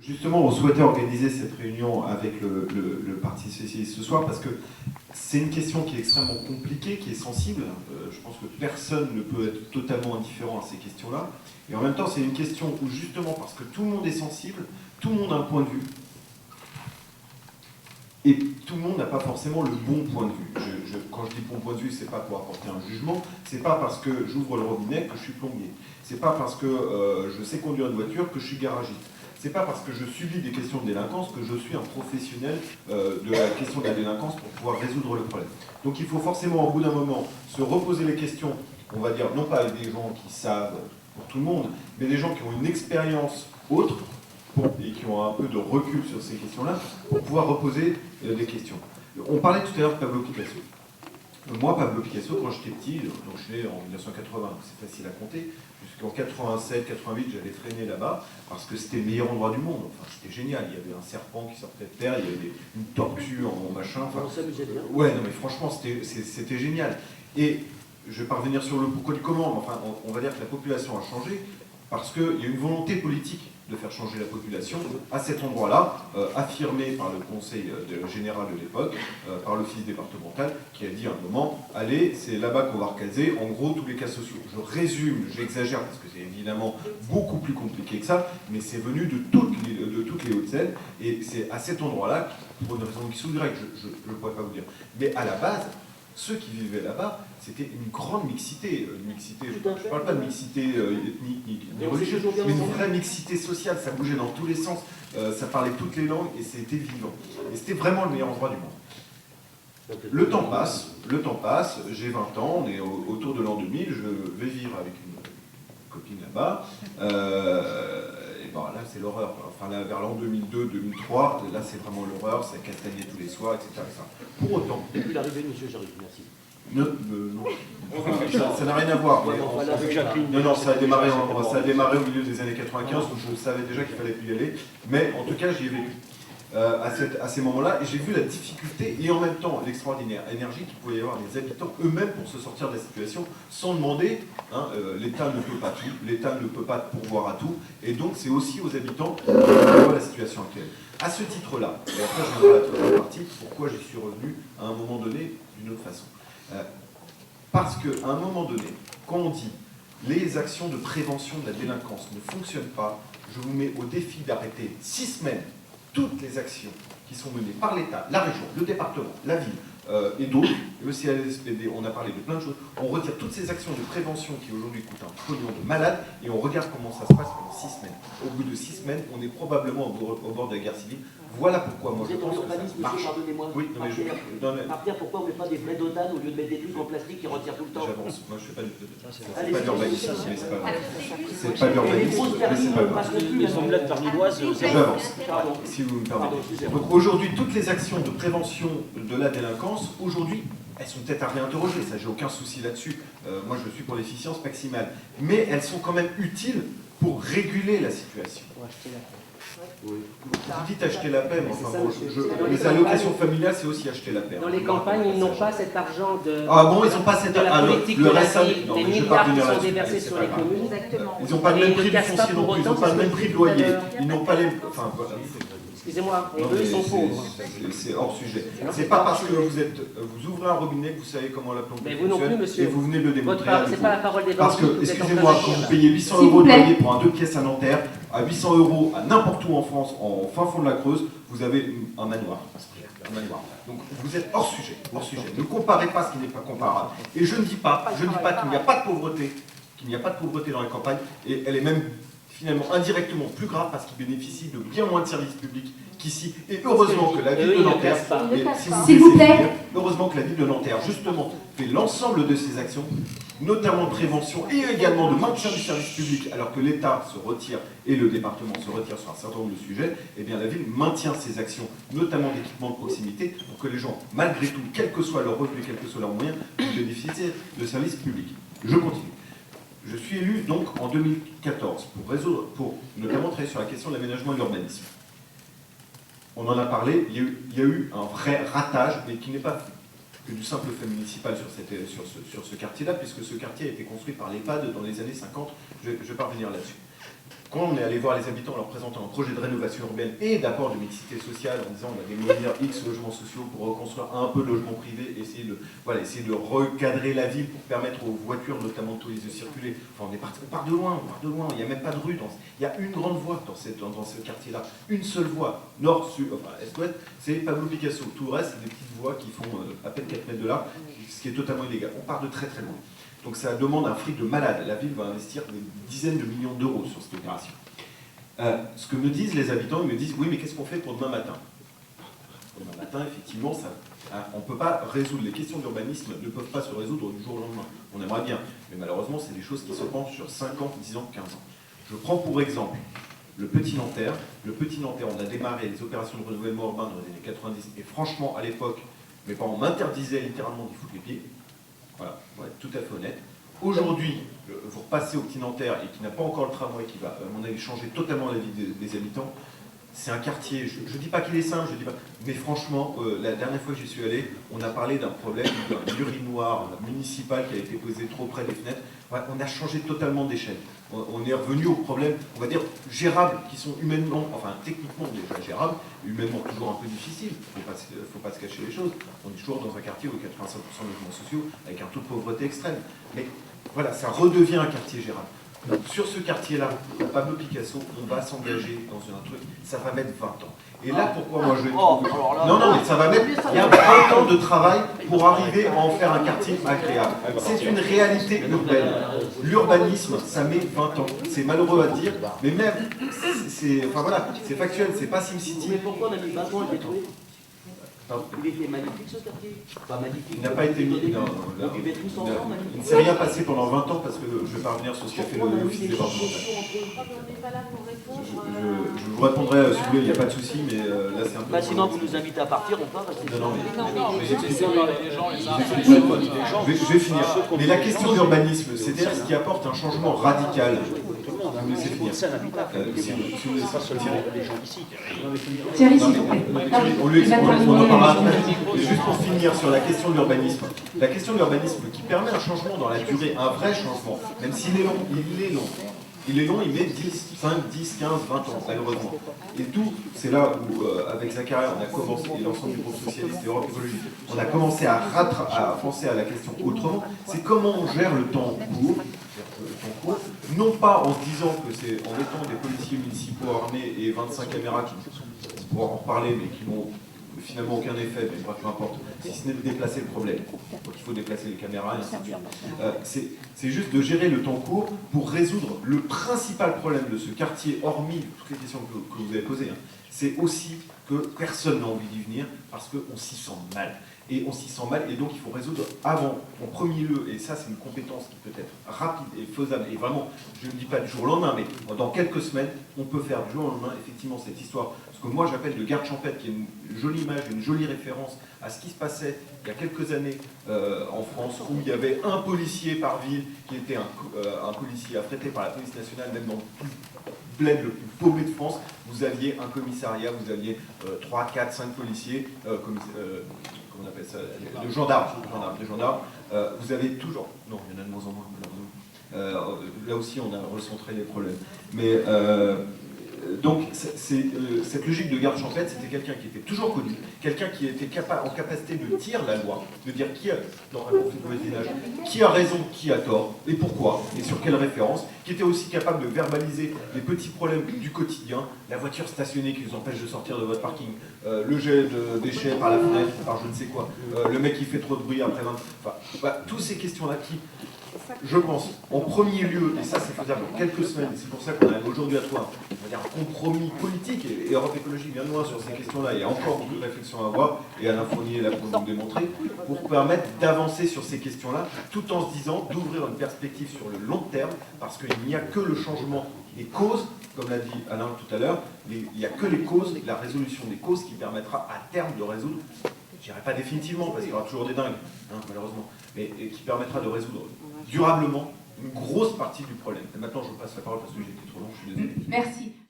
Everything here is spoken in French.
Justement, on souhaitait organiser cette réunion avec le Parti socialiste ce soir parce que c'est une question qui est extrêmement compliquée, qui est sensible. Je pense que personne ne peut être totalement indifférent à ces questions-là. Et en même temps, c'est une question où justement, parce que tout le monde est sensible, tout le monde a un point de vue. Et tout le monde n'a pas forcément le bon point de vue. Quand je dis bon point de vue, c'est pas pour apporter un jugement, c'est pas parce que j'ouvre le robinet que je suis plombier. C'est pas parce que je sais conduire une voiture que je suis garagiste. C'est pas parce que je subis des questions de délinquance que je suis un professionnel de la question de la délinquance pour pouvoir résoudre le problème. Donc il faut forcément, au bout d'un moment, se reposer les questions, on va dire, non pas avec des gens qui savent pour tout le monde, mais des gens qui ont une expérience autre, et qui ont un peu de recul sur ces questions-là, pour pouvoir reposer des questions. On parlait tout à l'heure de Pablo Picasso. Moi, Pablo Picasso, quand j'étais petit, donc je suis né en 1980, donc c'est facile à compter, jusqu'en 87, 88, j'allais traîner là-bas, parce que c'était le meilleur endroit du monde. Enfin, c'était génial. Il y avait un serpent qui sortait de terre, il y avait une tortue en machin. Enfin, on s'amusait bien. Ouais, non mais franchement, c'était génial. Et je vais pas revenir sur le pourquoi du comment, mais enfin, on va dire que la population a changé, parce qu'il y a une volonté politique de faire changer la population à cet endroit-là, affirmé par le conseil général de l'époque, par l'office départemental, qui a dit à un moment, allez, c'est là-bas qu'on va recaser, en gros, tous les cas sociaux. Je résume, j'exagère, parce que c'est évidemment beaucoup plus compliqué que ça, mais c'est venu de toutes les Hauts-de-Seine, et c'est à cet endroit-là, pour une raison qui sous grecque, je ne pourrais pas vous dire. Mais à la base, ceux qui vivaient là-bas, c'était une grande mixité. Je ne parle pas de mixité ethnique ni religieuse, mais une vraie mixité sociale. Ça bougeait dans tous les sens, ça parlait toutes les langues et c'était vivant. Et c'était vraiment le meilleur endroit du monde. Le temps passe, j'ai 20 ans, on est autour de l'an 2000, je vais vivre avec une copine là-bas. Et bon, là, c'est l'horreur. Enfin, là, vers l'an 2002, 2003, là, c'est vraiment l'horreur, c'est castagner tous les soirs, etc. Pour autant... Depuis l'arrivée de M. Jarry, merci. Non, ça n'a rien à voir. Non, ça a démarré au milieu des années 95, où je savais déjà qu'il fallait plus y aller. Mais en tout cas, j'y ai vécu à ces moments-là, et j'ai vu la difficulté et en même temps l'extraordinaire énergie qu'il pouvait y avoir des habitants eux-mêmes pour se sortir de la situation sans demander. L'État ne peut pas tout, l'État ne peut pas pourvoir à tout, et donc c'est aussi aux habitants de voir la situation actuelle. À ce titre-là, et après je viendrai à la troisième partie, pourquoi j'y suis revenu à un moment donné d'une autre façon. Parce qu'à un moment donné, quand on dit les actions de prévention de la délinquance ne fonctionnent pas, je vous mets au défi d'arrêter 6 semaines toutes les actions qui sont menées par l'État, la région, le département, la ville et d'autres, et aussi à l'SPD, on a parlé de plein de choses, on retire toutes ces actions de prévention qui aujourd'hui coûtent un pognon de malade et on regarde comment ça se passe pendant 6 semaines. Au bout de 6 semaines, on est probablement au bord de la guerre civile. Voilà pourquoi moi je pense que ça marche. Oui, Martin, pourquoi on ne met pas des vrais dodanes au lieu de mettre des trucs en plastique qui retirent tout le temps? J'avance, moi je fais pas de d'urbanisme, mais c'est pas grave. C'est pas d'urbanisme, mais c'est pas grave. Les omelettes parmiloises, j'avance, si vous me permettez. Donc aujourd'hui, toutes les actions de prévention de la délinquance, aujourd'hui, elles sont peut-être à réinterroger, ça j'ai aucun souci là-dessus. Moi je suis pour l'efficience maximale. Mais elles sont quand même utiles pour réguler la situation. Oui. Vous dites acheter la paix, mais enfin, les allocations familiales, c'est aussi acheter la paix. Dans les campagnes, ils n'ont pas cet argent de, ah bon, ils n'ont pas cet la politique le de la reste, ville, des milliards qui sont déversés sur les communes. Exactement. Ils n'ont pas le même prix du foncier non plus, ils n'ont pas le même prix de loyer, ils n'ont pas les... Enfin, voilà. Excusez-moi, et eux, ils sont pauvres. C'est hors sujet. C'est pas parce que vous ouvrez un robinet que vous savez comment la plomberie fonctionne. Mais vous non plus, monsieur. Et vous venez de le démontrer. C'est pas la parole des parce que, excusez-moi, quand vous payez 800 € de loyer pour un 2 pièces à Nanterre, à 800 € à n'importe où en France, en fin fond de la Creuse, vous avez un manoir. Donc vous êtes hors sujet. Ne comparez pas ce qui n'est pas comparable. Et je ne dis pas qu'il n'y a pas de pauvreté, dans les campagnes, et elle est même finalement indirectement plus grave parce qu'ils bénéficient de bien moins de services publics qu'ici. Et heureusement que la ville de Nanterre, heureusement que la ville de Nanterre, justement, fait l'ensemble de ces actions, notamment de prévention et également de maintien du service public, alors que l'État se retire et le département se retire sur un certain nombre de sujets, eh bien la ville maintient ces actions, notamment d'équipement de proximité, pour que les gens, malgré tout, quel que soit leur revenu, quels que soient leurs moyens, puissent bénéficier de services publics. Je continue. Je suis élu donc en 2014 pour notamment travailler sur la question de l'aménagement et de l'urbanisme. On en a parlé, il y a eu un vrai ratage, mais qui n'est pas que du simple fait municipal sur ce quartier-là, puisque ce quartier a été construit par l'EHPAD dans les années 50, je vais pas revenir là-dessus. quand on est allé voir les habitants en leur présentant un projet de rénovation urbaine et d'apport de mixité sociale en disant on va démolir X logements sociaux pour reconstruire un peu de logements privés, essayer de recadrer la ville pour permettre aux voitures notamment de touristes de circuler. Enfin, on part de loin, il n'y a même pas de rue. Il y a une grande voie dans ce quartier-là, une seule voie, nord, sud, enfin est-ouest, c'est Pablo Picasso. Tout le reste, c'est des petites voies qui font à peine 4 mètres de là, ce qui est totalement illégal. On part de très très loin. Donc ça demande un fric de malade. La ville va investir des dizaines de millions d'euros sur cette opération. Ce que me disent les habitants, ils me disent, oui, mais qu'est-ce qu'on fait pour demain matin? Demain matin, effectivement, on ne peut pas résoudre. Les questions d'urbanisme ne peuvent pas se résoudre du jour au lendemain. On aimerait bien, mais malheureusement, c'est des choses qui se pensent sur 5 ans, 10 ans, 15 ans. Je prends pour exemple le Petit Nanterre. Le Petit Nanterre, on a démarré les opérations de renouvellement urbain dans les années 90, et franchement, à l'époque, mes parents m'interdisaient littéralement d'y foutre les pieds. Voilà, pour être tout à fait honnête. Aujourd'hui, vous repassez au Petit Nanterre et qui n'a pas encore le tramway, qui va, à mon avis, changer totalement la vie des habitants. C'est un quartier, je ne dis pas qu'il est simple, mais franchement, la dernière fois que j'y suis allé, on a parlé d'un problème d'un urinoir municipal qui a été posé trop près des fenêtres. Ouais, on a changé totalement d'échelle. On est revenu aux problèmes, on va dire, gérables, qui sont humainement, enfin techniquement déjà gérables, humainement toujours un peu difficiles. Il ne faut pas se cacher les choses. On est toujours dans un quartier où 85% de logements sociaux, avec un taux de pauvreté extrême. Mais voilà, ça redevient un quartier gérable. Donc, sur ce quartier-là, Pablo Picasso, on va s'engager dans un truc, ça va mettre 20 ans. Et là, pourquoi moi je vais... Non, mais ça va mettre... Il y a 20 ans de travail pour arriver à en faire un quartier agréable. C'est une réalité urbaine. L'urbanisme, ça met 20 ans. C'est malheureux à dire, mais même, enfin voilà, c'est factuel, c'est pas SimCity. Mais pourquoi on a mis 20 ans à le détruire? Il était magnifique ce quartier. Pas magnifique. Il n'a pas été mis. Il ne s'est rien passé pendant 20 ans parce que je vais pas revenir sur ce qu'a fait l'office départemental. Je vous répondrai si vous voulez, il n'y a pas de souci, mais là c'est un peu. Sinon, vous nous invitez à partir, on part. Je vais finir. Mais la question d'urbanisme, c'est-à-dire ce qui apporte un changement radical. Vous me laissez finir. Thierry, s'il vous plaît. On en parlera après. Mais juste pour finir sur la question de l'urbanisme. La question de l'urbanisme qui permet un changement dans la durée, un vrai changement, même s'il est long, il est long. Il est long, il met 5, 10, 15, 20 ans, malheureusement. Et tout, c'est là où, avec Zakaria, on a commencé, et l'ensemble du groupe socialiste et Europe Écologie, on a commencé à penser à la question autrement. C'est comment on gère le temps court, non pas en se disant que c'est en mettant des policiers municipaux armés et 25 caméras qui pourront en reparler, mais qui n'ont finalement aucun effet, mais bref, peu importe, si ce n'est de déplacer le problème. Donc il faut déplacer les caméras et ainsi de suite. C'est juste de gérer le temps court pour résoudre le principal problème de ce quartier, hormis toutes les questions que vous avez posées. C'est aussi que personne n'a envie d'y venir parce qu'on s'y sent mal. Et on s'y sent mal, et donc il faut résoudre avant, en premier lieu, et ça c'est une compétence qui peut être rapide et faisable, et vraiment, je ne dis pas du jour au lendemain, mais dans quelques semaines, on peut faire du jour au lendemain, effectivement, cette histoire, ce que moi j'appelle de garde champêtre, qui est une jolie image, une jolie référence à ce qui se passait il y a quelques années en France, où il y avait un policier par ville, qui était un policier affrété par la police nationale, même dans le plus bled, le plus paumé de France, vous aviez un commissariat, vous aviez 3, 4, 5 policiers, on appelle ça, de gendarmes, vous avez toujours, non, il y en a de moins en moins, malheureusement. Là aussi, on a recentré les problèmes. Mais donc, cette logique de garde champêtre, c'était quelqu'un qui était toujours connu, quelqu'un qui était en capacité de tirer la loi, de dire qui a, dans un conflit de voisinage, qui a raison, qui a tort, et pourquoi, et sur quelle référence, qui était aussi capable de verbaliser les petits problèmes du quotidien, la voiture stationnée qui vous empêche de sortir de votre parking, le jet de déchets par la fenêtre, par je ne sais quoi, le mec qui fait trop de bruit après 20... Enfin, toutes ces questions-là qui, je pense, en premier lieu, et ça c'est faisable en quelques semaines, et c'est pour ça qu'on arrive aujourd'hui à trouver un compromis politique, et Europe Écologie vient de loin sur ces questions-là, il y a encore beaucoup de réflexions à avoir, et Alain Fournier est là pour nous le démontrer, pour permettre d'avancer sur ces questions-là, tout en se disant d'ouvrir une perspective sur le long terme, parce qu'il n'y a que le changement des causes, comme l'a dit Alain tout à l'heure, il n'y a que les causes, la résolution des causes qui permettra à terme de résoudre, je dirais pas définitivement, parce qu'il y aura toujours des dingues, malheureusement, mais qui permettra de résoudre durablement une grosse partie du problème. Et maintenant, je passe la parole parce que j'ai été trop long, je suis désolé. Merci.